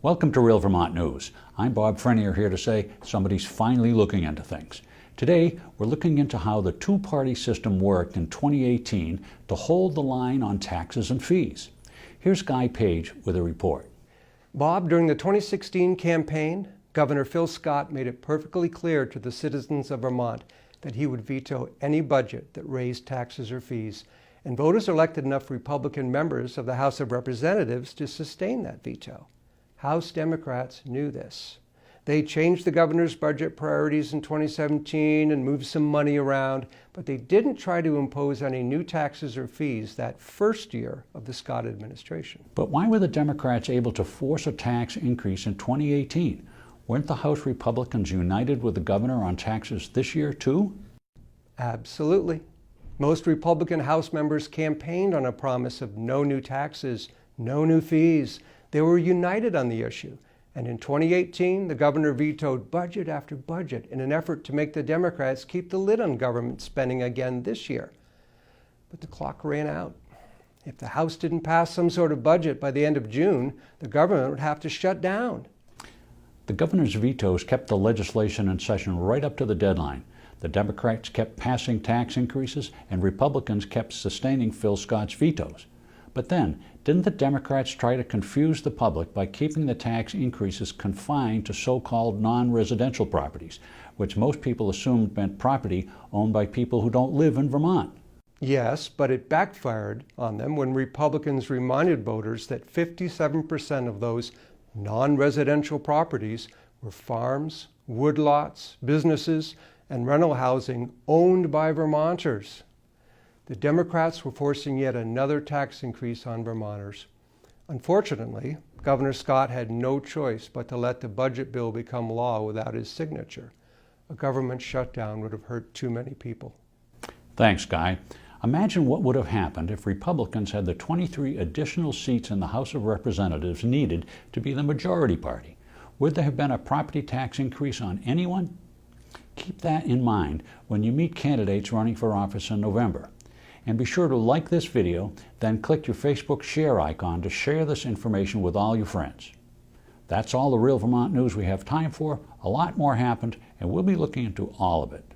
Welcome to Real Vermont News. I'm Bob Frenier here to say somebody's finally looking into things. Today, we're looking into how the two-party system worked in 2018 to hold the line on taxes and fees. Here's Guy Page with a report. Bob, during the 2016 campaign, Governor Phil Scott made it perfectly clear to the citizens of Vermont that he would veto any budget that raised taxes or fees, and voters elected enough Republican members of the House of Representatives to sustain that veto. House Democrats knew this. They changed the governor's budget priorities in 2017 and moved some money around, but they didn't try to impose any new taxes or fees that first year of the Scott administration. But why were the Democrats able to force a tax increase in 2018? Weren't the House Republicans united with the governor on taxes this year too? Absolutely. Most Republican House members campaigned on a promise of no new taxes, no new fees. They were united on the issue. And in 2018, the governor vetoed budget after budget in an effort to make the Democrats keep the lid on government spending again this year. But the clock ran out. If the House didn't pass some sort of budget by the end of June, the government would have to shut down. The governor's vetoes kept the legislation in session right up to the deadline. The Democrats kept passing tax increases, and Republicans kept sustaining Phil Scott's vetoes. But then, didn't the Democrats try to confuse the public by keeping the tax increases confined to so-called non-residential properties, which most people assumed meant property owned by people who don't live in Vermont? Yes, but it backfired on them when Republicans reminded voters that 57% of those non-residential properties were farms, woodlots, businesses, and rental housing owned by Vermonters. The Democrats were forcing yet another tax increase on Vermonters. Unfortunately, Governor Scott had no choice but to let the budget bill become law without his signature. A government shutdown would have hurt too many people. Thanks, Guy. Imagine what would have happened if Republicans had the 23 additional seats in the House of Representatives needed to be the majority party. Would there have been a property tax increase on anyone? Keep that in mind when you meet candidates running for office in November. And be sure to like this video, then click your Facebook share icon to share this information with all your friends. That's all the Real Vermont News we have time for. A lot more happened, and we'll be looking into all of it.